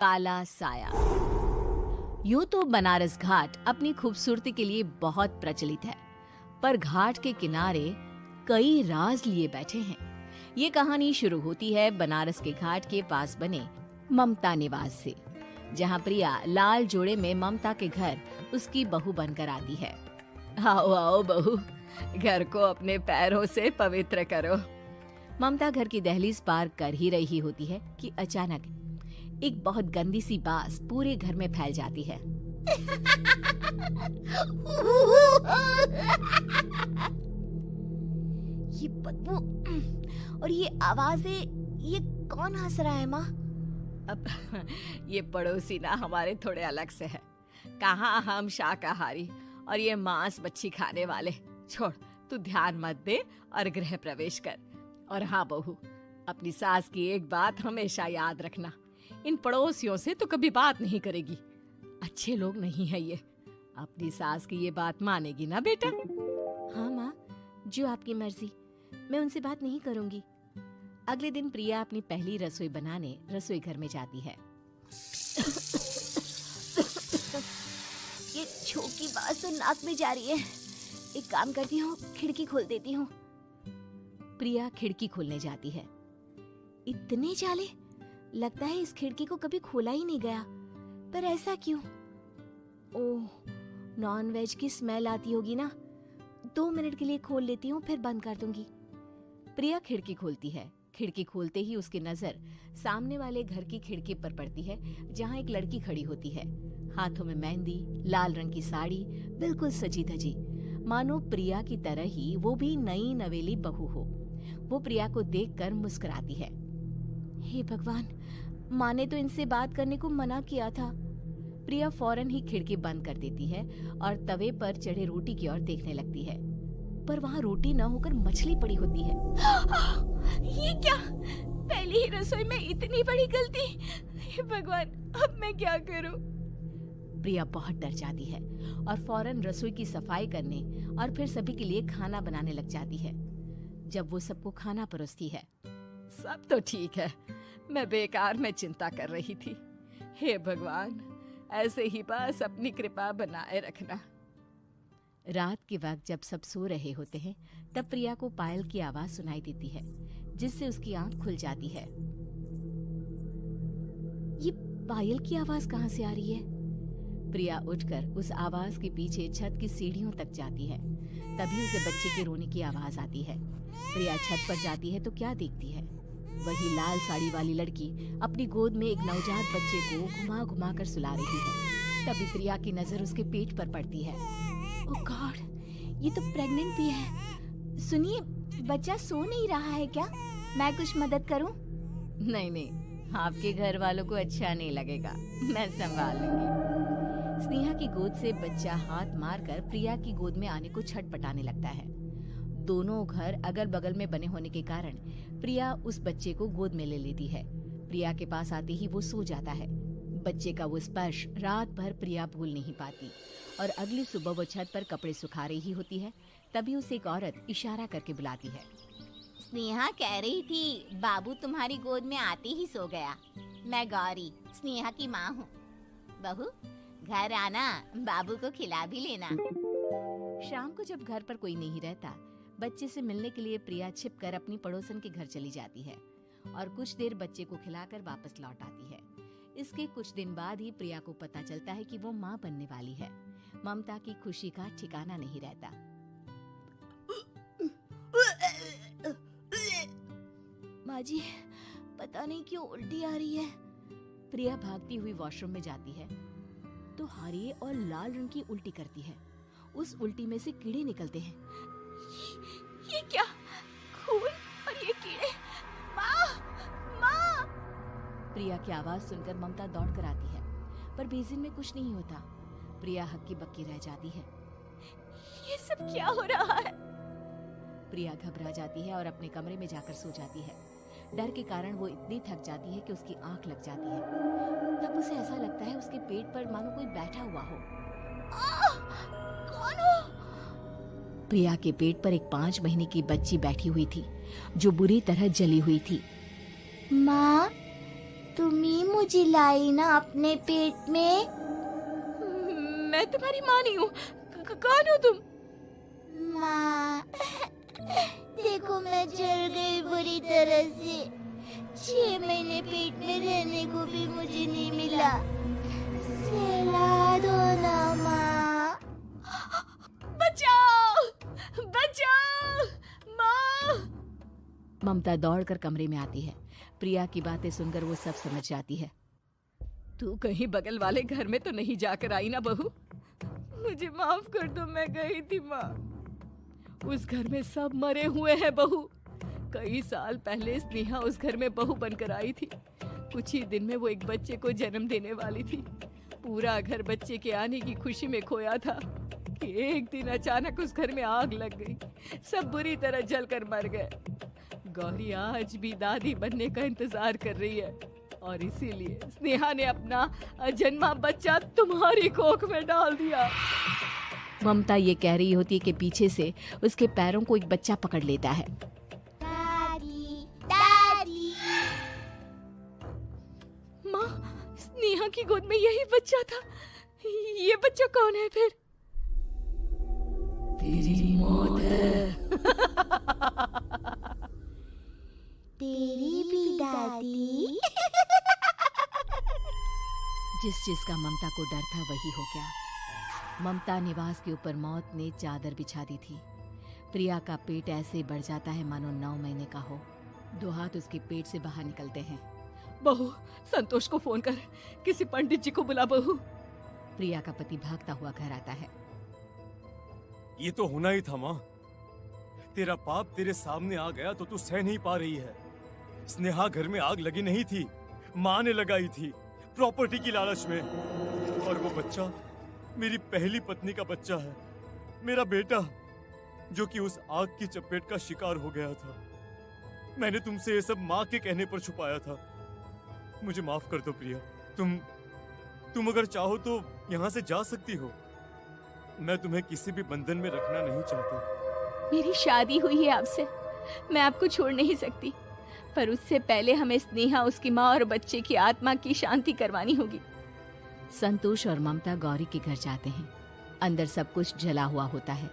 काला साया। यूं तो बनारस घाट अपनी खूबसूरती के लिए बहुत प्रचलित है, पर घाट के किनारे कई राज लिए बैठे हैं। ये कहानी शुरू होती है बनारस के घाट के पास बने ममता निवास से, जहां प्रिया लाल जोड़े में ममता के घर उसकी बहू बनकर आती है। आओ आओ बहू, घर को अपने पैरों से पवित्र करो। ममता घर की दहलीज पार कर ही रही होती है कि अचानक एक बहुत गंदी सी बास पूरे घर में फैल जाती है। ये बदबू और ये आवाजें, ये कौन हंस रहा है माँ? अब ये पड़ोसी ना हमारे थोड़े अलग से है। कहाँ हम शाकाहारी और ये मांस मच्छी खाने वाले। छोड़, तू ध्यान मत दे और गृह प्रवेश कर। और हाँ बहू, अपनी सास की एक बात हमेशा याद रखना, इन पड़ोसियों से तो कभी बात नहीं करेगी। अच्छे लोग नहीं है ये। अपनी सास की ये बात मानेगी ना बेटा? हाँ माँ, जो आपकी मर्जी, मैं उनसे बात नहीं करूंगी। अगले दिन प्रिया अपनी पहली रसोई बनाने रसोई घर में जाती है। ये छोकी बात तो नाक में जा रही है। एक काम करती हूँ, खिड़की खोल देती हूँ। प्रिया खिड़की खोलने जाती है। इतने जाले, लगता है इस खिड़की को कभी खोला ही नहीं गया। पर ऐसा क्यों? ओह, नॉन वेज की स्मेल आती होगी ना। 2 मिनट के लिए खोल लेती हूँ, फिर बंद कर दूंगी। प्रिया खिड़की खोलती है। खिड़की खोलते ही उसकी नजर सामने वाले घर की खिड़की पर पड़ती है, जहाँ एक लड़की खड़ी होती है। हाथों में मेहंदी, लाल रंग की साड़ी, बिल्कुल सजी धजी, मानो प्रिया की तरह ही वो भी नई नवेली बहू हो। वो प्रिया को देखकर मुस्कुराती है। हे भगवान, माँ ने तो इनसे बात करने को मना किया था। प्रिया फौरन ही खिड़की बंद कर देती है और तवे पर चढ़े रोटी की ओर देखने लगती है, पर वहाँ रोटी न होकर मछली पड़ी होती है। ये क्या? पहली ही रसोई में इतनी बड़ी गलती। हे भगवान, अब मैं क्या करूं? प्रिया बहुत डर जाती है और फौरन रसोई की सफाई करने और फिर सभी के लिए खाना बनाने लग जाती है। जब वो सबको खाना परोसती है, सब तो ठीक है, मैं बेकार में चिंता कर रही थी। हे भगवान, ऐसे ही बस अपनी कृपा बनाए रखना। रात के वक्त जब सब सो रहे होते हैं, तब प्रिया को पायल की आवाज सुनाई देती है, जिससे उसकी आंख खुल जाती है। ये पायल की आवाज कहाँ से आ रही है? प्रिया उठकर उस आवाज के पीछे छत की सीढ़ियों तक जाती है। तभी उसे बच्चे के रोने की आवाज आती है। प्रिया छत पर जाती है तो क्या देखती है? वही लाल साड़ी वाली लड़की अपनी गोद में एक नवजात बच्चे को घुमा घुमा कर सुला रही है। तभी प्रिया की नजर उसके पेट पर पड़ती है। ओह गॉड, ये तो प्रेग्नेंट भी है। सुनिए, बच्चा सो नहीं रहा है क्या? मैं कुछ मदद करूं? नहीं नहीं, आपके घर वालों को अच्छा नहीं लगेगा, मैं संभाल लूंगी। स्नेहा की गोद से बच्चा हाथ मारकर प्रिया की गोद में आने को छटपटाने लगता है। दोनों घर अगल बगल में बने होने के कारण प्रिया उस बच्चे को गोद में ले लेती है। प्रिया के पास आते ही वो सो जाता है। बच्चे का वो स्पर्श रात भर प्रिया भूल नहीं पाती और अगली सुबह वो छत पर कपड़े सुखा रही होती है। तभी उसे एक औरत इशारा करके बुलाती है। स्नेहा कह रही थी बाबू तुम्हारी गोद में आते ही सो गया। मैं गौरी, स्नेहा की माँ हूँ। बहू, घर आना, बाबू को खिला भी लेना। शाम को जब घर पर कोई नहीं रहता, बच्चे से मिलने के लिए प्रिया छिपकर अपनी पड़ोसन के घर चली जाती है और कुछ देर बच्चे को खिलाकर वापस लौट आती है। इसके कुछ दिन बाद ही प्रिया को पता चलता है कि वो माँ बनने वाली है। ममता की खुशी का ठिकाना नहीं रहता। माँ जी, पता नहीं क्यों उल्टी आ रही है। प्रिया भागती हुई वॉशरूम में जाती है तो हरे और लाल रंग की उल्टी करती है। उस उल्टी में से कीड़े निकलते हैं। ये क्या? खून और ये कीड़े! माँ! माँ! प्रिया की आवाज सुनकर ममता दौड़ कर आती है, पर बेसिन में कुछ नहीं होता। प्रिया हक्की बक्की रह जाती है। ये सब क्या हो रहा है? प्रिया घबरा जाती है और अपने कमरे में जाकर सो जाती है। डर के कारण वो इतनी थक जाती है कि उसकी आंख लग जाती है। तब उसे ऐसा लगता है उसके पेट पर मानो कोई बैठा हुआ हो। कौन हो? प्रिया के पेट पर एक 5 महीने की बच्ची बैठी हुई थी, जो बुरी तरह जली हुई थी। माँ, तुम ही मुझे लाई ना अपने पेट में। मैं तुम्हारी माँ नहीं हूँ। कौन हो तुम? माँ, देखो मैं जल गई बुरी तरह से। 6 महीने पेट में रहने को भी मुझे नहीं मिला। सहला दो ना माँ। बचाओ, बचाओ, माँ। ममता दौड़कर कमरे में आती है। प्रिया की बातें सुनकर वो सब समझ जाती है। तू कहीं बगल वाले घर में तो नहीं जाकर आई ना बहू? मुझे माफ कर दो, मैं गई थी माँ। उस घर में सब मरे हुए हैं बहू। कई साल पहले स्नेहा उस घर में बहू बनकर आई थी। कुछ ही दिन में वो एक बच्चे को जन्म देने वाली थी। पूरा घर बच्चे के आने की खुशी में खोया था कि एक दिन अचानक उस घर में आग लग गई। सब बुरी तरह जलकर मर गए। गौरी आज भी दादी बनने का इंतजार कर रही है और इसीलिए स्नेहा ने अपना अजन्मा बच्चा तुम्हारी कोख में डाल दिया। ममता ये कह रही होती है कि पीछे से उसके पैरों को एक बच्चा पकड़ लेता है। दादी, दादी। माँ, स्नेहा की गोद में यही बच्चा था। ये बच्चा कौन है फिर? तेरी मौत है। तेरी भी दादी। जिस चीज का ममता को डर था वही हो गया। ममता निवास के ऊपर मौत ने चादर बिछा दी थी। प्रिया का पेट ऐसे बढ़ जाता है मानो 9 महीने का हो। 2 हाथ उसके पेट से बाहर निकलते हैं। बहू, संतोष को फोन कर, किसी पंडित जी को बुला बहू। प्रिया का पति भागता हुआ घर आता है। ये तो होना ही था माँ। तेरा पाप तेरे सामने आ गया तो तू सह नहीं पा रही है। स्नेहा घर में आग लगी नहीं थी, माँ ने लगाई थी प्रॉपर्टी की लालच में। और वो बच्चा मेरी पहली पत्नी का बच्चा है, मेरा बेटा, जो कि उस आग की चपेट का शिकार हो गया था। मैंने तुमसे ये सब माँ के कहने पर छुपाया था। मुझे माफ कर दो प्रिया। तुम अगर चाहो तो यहाँ से जा सकती हो। मैं तुम्हें किसी भी बंधन में रखना नहीं चाहता। मेरी शादी हुई है आपसे, मैं आपको छोड़ नहीं सकती, पर उससे पहले हमें स्नेहा, उसकी माँ और बच्चे की आत्मा की शांति करवानी होगी। संतोष और ममता गौरी के घर जाते हैं। अंदर सब कुछ जला हुआ होता है।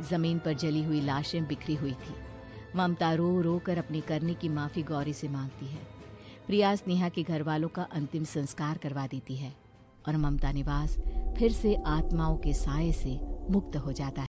जमीन पर जली हुई लाशें बिखरी हुई थी। ममता रो रो कर अपनी करने की माफी गौरी से मांगती है। प्रिया स्नेहा के घर वालों का अंतिम संस्कार करवा देती है और ममता निवास फिर से आत्माओं के साए से मुक्त हो जाता है।